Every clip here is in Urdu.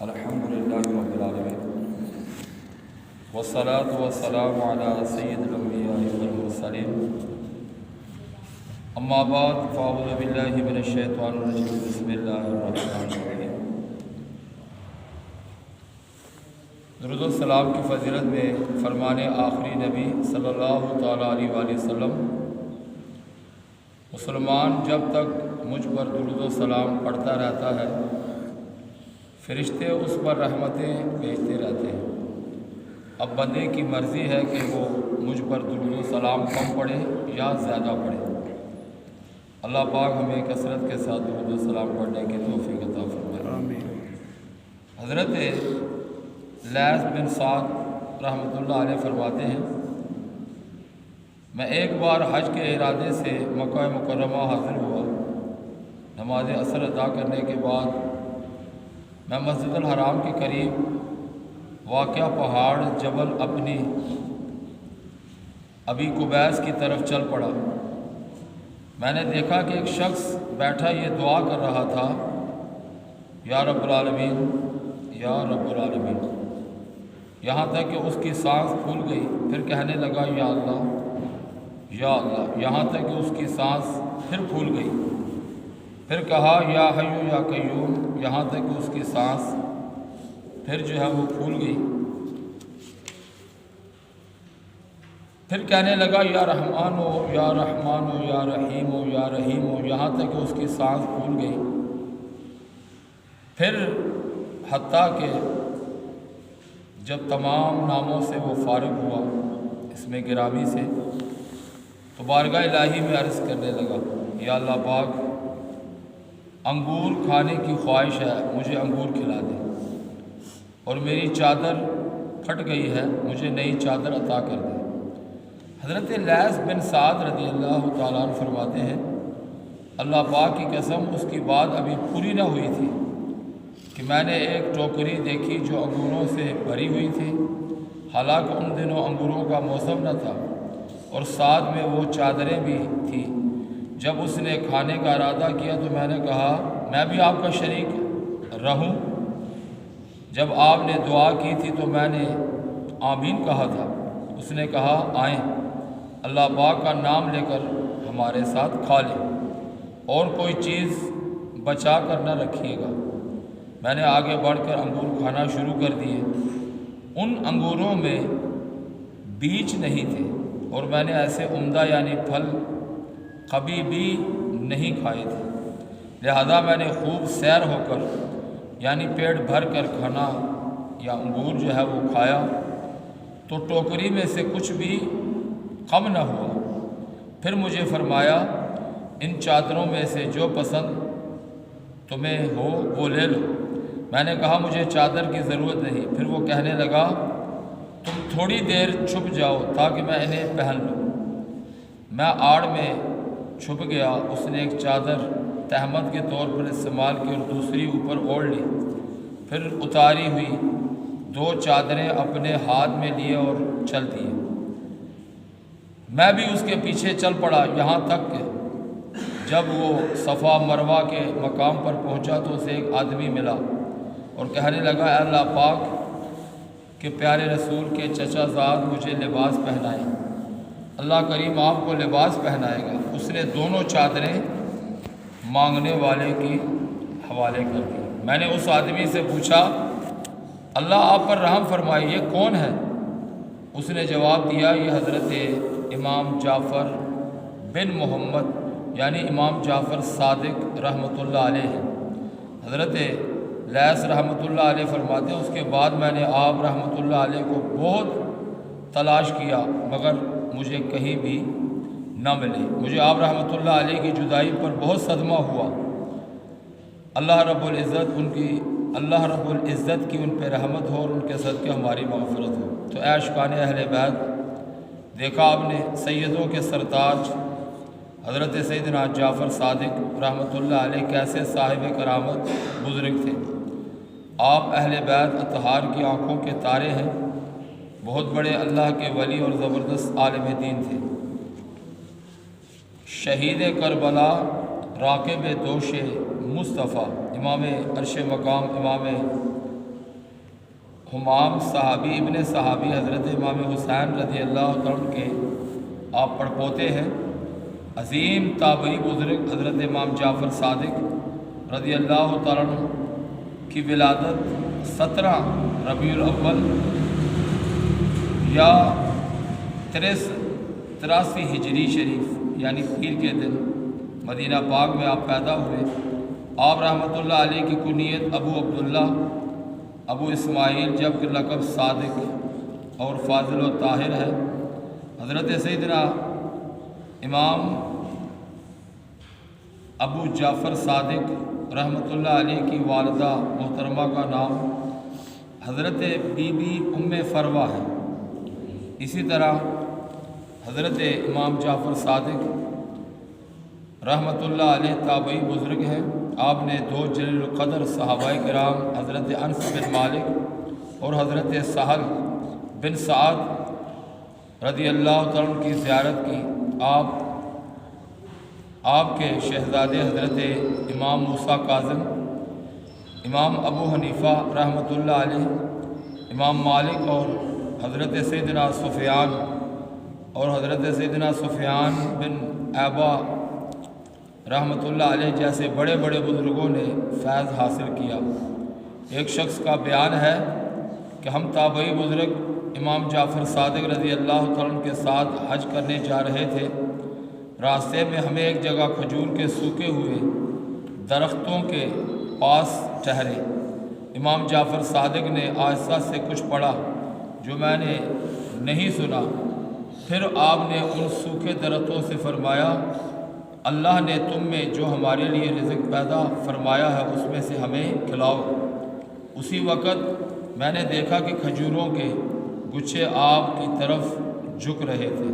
الحمدللہ رب العالمین والصلاة والسلام علی سید الانبیاء والمرسلین اما بعد فاعوذ باللہ من الشیطان الرجیم بسم اللہ الرحمن الرحیم۔ درود و سلام کی فضیلت میں فرمان آخری نبی صلی اللہ تعالیٰ علیہ وآلہ وسلم، مسلمان جب تک مجھ پر درود و سلام پڑھتا رہتا ہے فرشتے اس پر رحمتیں بھیجتے رہتے ہیں۔ اب بندے کی مرضی ہے کہ وہ مجھ پر درود و سلام کم پڑھے یا زیادہ پڑھے۔ اللہ پاک ہمیں کثرت کے ساتھ درود و سلام پڑھنے کی توفیق عطا فرمائے۔ آمین۔ حضرت لیث بن سعد رحمۃ اللہ علیہ فرماتے ہیں، میں ایک بار حج کے ارادے سے مکہ مکرمہ حاضر ہوا۔ نماز عصر ادا کرنے کے بعد میں مسجد الحرام کے قریب واقع پہاڑ جبل ابی قبیس کی طرف چل پڑا۔ میں نے دیکھا کہ ایک شخص بیٹھا یہ دعا کر رہا تھا، یا رب العالمین یا رب العالمین، یہاں تک کہ اس کی سانس پھول گئی۔ پھر کہنے لگا یا اللہ یا اللہ، یہاں تک کہ اس کی سانس پھر پھول گئی۔ پھر کہا یا حیو یا قیوم، یہاں تک کہ اس کی سانس پھر جو ہے وہ پھول گئی۔ پھر کہنے لگا یا رحمان ہو یا رحمان ہو یا رحیم ہو یا رحیم ہو، یہاں تک کہ اس کی سانس پھول گئی۔ پھر حتیٰ کہ جب تمام ناموں سے وہ فارغ ہوا اس میں گرامی سے، تو بارگاہ الہی میں عرض کرنے لگا، یا اللہ پاک انگور کھانے کی خواہش ہے، مجھے انگور کھلا دے، اور میری چادر پھٹ گئی ہے، مجھے نئی چادر عطا کر دے۔ حضرت لیث بن سعد رضی اللہ تعالیٰ عنہ فرماتے ہیں، اللہ پاک کی قسم اس کی بات ابھی پوری نہ ہوئی تھی کہ میں نے ایک ٹوکری دیکھی جو انگوروں سے بھری ہوئی تھی، حالانکہ ان دنوں انگوروں کا موسم نہ تھا، اور ساتھ میں وہ چادریں بھی تھیں۔ جب اس نے کھانے کا ارادہ کیا تو میں نے کہا میں بھی آپ کا شریک رہوں۔ جب آپ نے دعا کی تھی تو میں نے آمین کہا تھا۔ اس نے کہا آئیں، اللہ پاک کا نام لے کر ہمارے ساتھ کھا لیں، اور کوئی چیز بچا کر نہ رکھیے گا۔ میں نے آگے بڑھ کر انگور کھانا شروع کر دیے۔ ان انگوروں میں بیج نہیں تھے، اور میں نے ایسے عمدہ یعنی پھل کبھی بھی نہیں کھائے تھے، لہذا میں نے خوب سیر ہو کر یعنی پیٹ بھر کر کھانا یا انگور جو ہے وہ کھایا، تو ٹوکری میں سے کچھ بھی کم نہ ہوا۔ پھر مجھے فرمایا ان چادروں میں سے جو پسند تمہیں ہو وہ لے لو۔ میں نے کہا مجھے چادر کی ضرورت نہیں۔ پھر وہ کہنے لگا تم تھوڑی دیر چھپ جاؤ تاکہ میں انہیں پہن لوں۔ میں آڑ میں چھپ گیا۔ اس نے ایک چادر تہمت کے طور پر استعمال کی اور دوسری اوپر اوڑھ لی۔ پھر اتاری ہوئی 2 چادریں اپنے ہاتھ میں لیے اور چل دیے۔ میں بھی اس کے پیچھے چل پڑا، یہاں تک کہ جب وہ صفا مروہ کے مقام پر پہنچا تو اسے ایک آدمی ملا اور کہنے لگا اے اللہ پاک کہ پیارے رسول کے چچا زاد مجھے لباس پہنائیں۔ اللہ کریم آپ کو لباس پہنائے گا۔ اس نے دونوں چادریں مانگنے والے کی حوالے کر دی۔ میں نے اس آدمی سے پوچھا اللہ آپ پر رحم فرمائے، یہ کون ہے؟ اس نے جواب دیا یہ حضرت امام جعفر بن محمد یعنی امام جعفر صادق رحمۃ اللہ علیہ ہیں۔ حضرت لیث رحمۃ اللہ علیہ فرماتے ہیں اس کے بعد میں نے آپ رحمۃ اللہ علیہ کو بہت تلاش کیا مگر مجھے کہیں بھی نہ ملے۔ مجھے آپ رحمۃ اللہ علیہ کی جدائی پر بہت صدمہ ہوا۔ اللہ رب العزت کی ان پہ رحمت ہو اور ان کے صدقے ہماری مغفرت ہو۔ تو اے عاشقان اہل بیت، دیکھا آپ نے سیدوں کے سرتاج حضرت سیدنا جعفر صادق رحمۃ اللہ علیہ کیسے صاحب کرامت بزرگ تھے۔ آپ اہل بیت اطہار کی آنکھوں کے تارے ہیں، بہت بڑے اللہ کے ولی اور زبردست عالم دین تھے۔ شہید کربلا راکب دوش مصطفیٰ، امام عرش مقام، امام حمام صحابی ابن صحابی حضرت امام حسین رضی اللہ عنہ کے آپ پڑپوتے ہیں۔ عظیم تابعی بزرگ حضرت امام جعفر صادق رضی اللہ تعالیٰ عنہ کی ولادت 17 ربیع الاول یا 83 ہجری شریف یعنی پیر کے دن مدینہ پاک میں آپ پیدا ہوئے۔ آپ رحمۃ اللہ علیہ کی کنیت ابو عبداللہ، ابو اسماعیل، جبکہ لقب صادق اور فاضل و طاہر ہے۔ حضرت سیدنا امام ابو جعفر صادق رحمۃ اللہ علیہ کی والدہ محترمہ کا نام حضرت بی بی ام فروہ ہے۔ اسی طرح حضرت امام جعفر صادق رحمۃ اللہ علیہ تابعی بزرگ ہیں۔ آپ نے 2 جلیل القدر صحابہ کرام حضرت انس بن مالک اور حضرت سہل بن سعد رضی اللہ تعالیٰ عنہ کی زیارت کی۔ آپ کے شہزادے حضرت امام موسیٰ کاظم، امام ابو حنیفہ رحمۃ اللہ علیہ، امام مالک اور حضرت سیدنا سفیان اور حضرت سیدنا سفیان بن عیبہ رحمۃ اللہ علیہ جیسے بڑے بڑے بزرگوں نے فیض حاصل کیا۔ ایک شخص کا بیان ہے کہ ہم تابعی بزرگ امام جعفر صادق رضی اللہ تعالیٰ عنہ کے ساتھ حج کرنے جا رہے تھے۔ راستے میں ہمیں ایک جگہ کھجور کے سوکھے ہوئے درختوں کے پاس ٹھہرے۔ امام جعفر صادق نے آہستہ سے کچھ پڑھا جو میں نے نہیں سنا۔ پھر آپ نے ان سوکھے درختوں سے فرمایا، اللہ نے تم میں جو ہمارے لیے رزق پیدا فرمایا ہے اس میں سے ہمیں کھلاؤ۔ اسی وقت میں نے دیکھا کہ کھجوروں کے گچھے آپ کی طرف جھک رہے تھے۔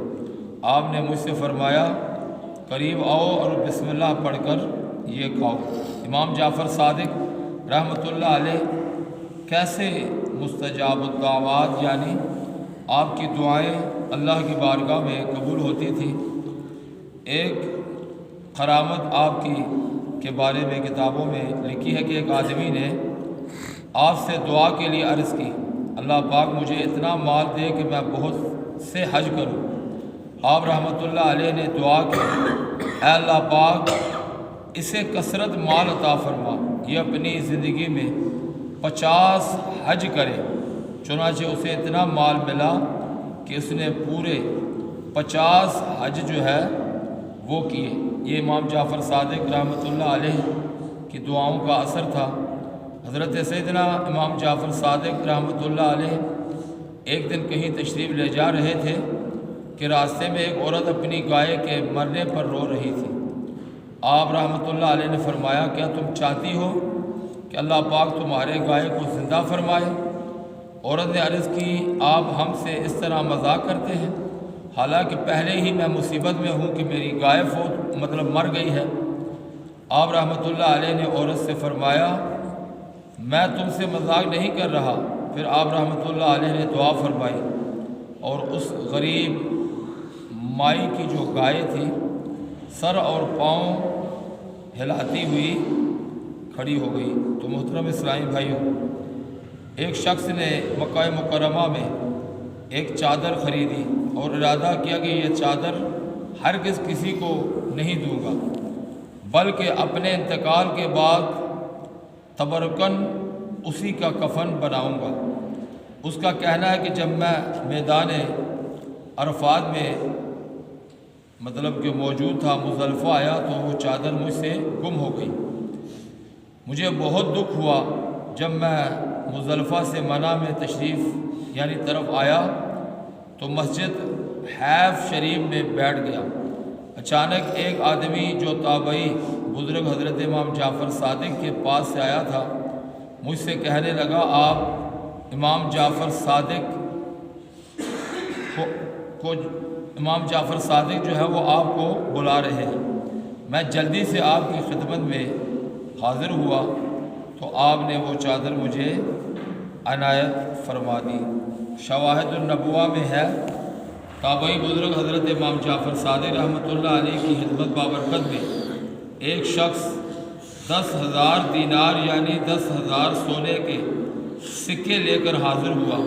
آپ نے مجھ سے فرمایا، قریب آؤ اور بسم اللہ پڑھ کر یہ کھاؤ۔ امام جعفر صادق رحمۃ اللہ علیہ کیسے مستجاب الدعوات یعنی آپ کی دعائیں اللہ کی بارگاہ میں قبول ہوتی تھی۔ ایک کرامت آپ کے بارے میں کتابوں میں لکھی ہے کہ ایک آدمی نے آپ سے دعا کے لیے عرض کی، اللہ پاک مجھے اتنا مال دے کہ میں بہت سے حج کروں۔ آپ رحمۃ اللہ علیہ نے دعا کی، اے اللہ پاک اسے کثرت مال عطا فرما، یہ اپنی زندگی میں 50 حج کرے۔ چنانچہ اسے اتنا مال ملا کہ اس نے پورے 50 حج جو ہے وہ کیے۔ یہ امام جعفر صادق رحمۃ اللہ علیہ کی دعاؤں کا اثر تھا۔ حضرت سیدنا امام جعفر صادق رحمۃ اللہ علیہ ایک دن کہیں تشریف لے جا رہے تھے کہ راستے میں ایک عورت اپنی گائے کے مرنے پر رو رہی تھی۔ آپ رحمۃ اللہ علیہ نے فرمایا، کیا تم چاہتی ہو کہ اللہ پاک تمہارے گائے کو زندہ فرمائے؟ عورت نے عرض کی، آپ ہم سے اس طرح مذاق کرتے ہیں، حالانکہ پہلے ہی میں مصیبت میں ہوں کہ میری گائے مر گئی ہے۔ آپ رحمۃ اللہ علیہ نے عورت سے فرمایا، میں تم سے مذاق نہیں کر رہا۔ پھر آپ رحمۃ اللہ علیہ نے دعا فرمائی اور اس غریب مائی کی جو گائے تھی سر اور پاؤں ہلاتی ہوئی کھڑی ہو گئی۔ تو محترم اسلامی بھائیوں، ایک شخص نے مکہ مکرمہ میں ایک چادر خریدی اور ارادہ کیا کہ یہ چادر ہرگز کسی کو نہیں دوں گا، بلکہ اپنے انتقال کے بعد تبرکن اسی کا کفن بناؤں گا۔ اس کا کہنا ہے کہ جب میں میدان عرفات میں کہ موجود تھا، مزدلفہ آیا تو وہ چادر مجھ سے گم ہو گئی۔ مجھے بہت دکھ ہوا۔ جب میں مزدلفہ سے منی میں تشریف طرف آیا تو مسجد حیف شریف میں بیٹھ گیا۔ اچانک ایک آدمی جو تابعی بزرگ حضرت امام جعفر صادق کے پاس سے آیا تھا مجھ سے کہنے لگا، آپ امام جعفر صادق امام جعفر صادق جو ہے وہ آپ کو بلا رہے ہیں۔ میں جلدی سے آپ کی خدمت میں حاضر ہوا تو آپ نے وہ چادر مجھے عنایت فرما دی۔ شواہد النبوہ میں ہے، تابعی بزرگ حضرت امام جعفر صادق رحمۃ اللہ علیہ کی خدمت بابرکت میں ایک شخص 10,000 دینار یعنی 10,000 سونے کے سکے لے کر حاضر ہوا،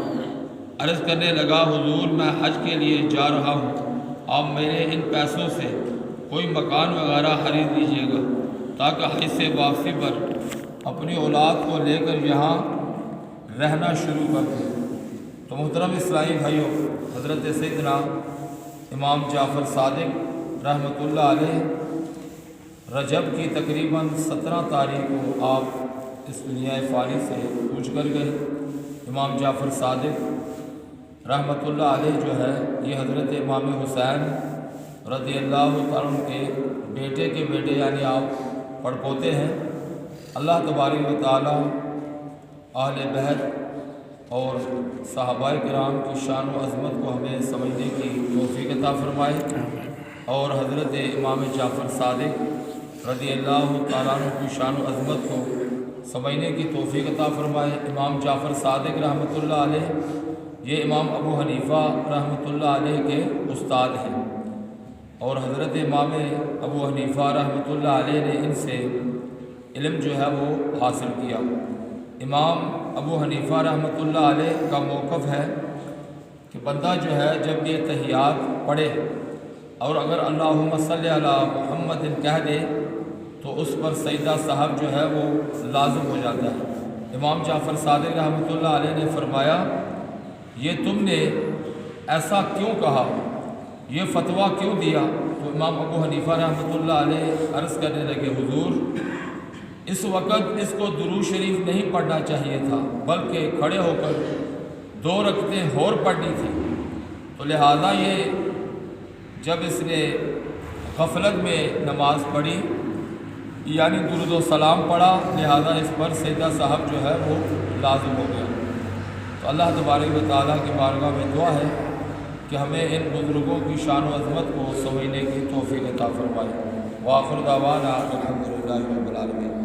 عرض کرنے لگا حضور میں حج کے لیے جا رہا ہوں، آپ میرے ان پیسوں سے کوئی مکان وغیرہ خرید لیجیے گا تاکہ حج سے واپسی پر اپنی اولاد کو لے کر یہاں رہنا شروع کر دیں۔ تو محترم اسلامی بھائیوں، حضرت سیدنا امام جعفر صادق رحمۃ اللہ علیہ رجب کی تقریباً 17 تاریخ کو آپ اس دنیا فانی سے کوچ کر گئے۔ امام جعفر صادق رحمۃ اللہ علیہ جو ہے یہ حضرت امام حسین رضی اللہ تعالیٰ عنہ کے بیٹے کے بیٹے یعنی آپ پڑپوتے ہیں۔ اللہ تبارک و تعالیٰ اہل بیت اور صحابہ کرام کی شان و عظمت کو ہمیں سمجھنے کی توفیق عطا فرمائے، اور حضرت امام جعفر صادق رضی اللہ تعالیٰ عنہ کی شان و عظمت کو سمجھنے کی توفیق عطا فرمائے۔ امام جعفر صادق رحمۃ اللہ علیہ یہ امام ابو حنیفہ رحمۃ اللہ علیہ کے استاد ہیں، اور حضرت امام ابو حنیفہ رحمۃ اللہ علیہ نے ان سے علم جو ہے وہ حاصل کیا۔ امام ابو حنیفہ رحمۃ اللہ علیہ کا موقف ہے کہ بندہ جو ہے جب یہ تحیات پڑھے اور اگر اللہم صلی علی محمد کہہ دے تو اس پر سجدہ صاحب جو ہے وہ لازم ہو جاتا ہے۔ امام جعفر صادق رحمۃ اللہ علیہ نے فرمایا یہ تم نے ایسا کیوں کہا، یہ فتویٰ کیوں دیا؟ تو امام ابو حنیفہ رحمۃ اللہ علیہ عرض کرنے لگے حضور اس وقت اس کو درود شریف نہیں پڑھنا چاہیے تھا بلکہ کھڑے ہو کر 2 رکعتیں اور پڑھنی تھی، تو لہذا یہ جب اس نے غفلت میں نماز پڑھی یعنی درود و سلام پڑھا، لہذا اس پر سجدہ صاحب جو ہے وہ لازم ہو گیا۔ تو اللہ تبارک و تعالیٰ کی بارگاہ میں دعا ہے کہ ہمیں ان بزرگوں کی شان و عظمت کو سمجھنے کی توفیق عطا فرمائے۔ وآخر دعوانا الحمدللہ رب العالمین۔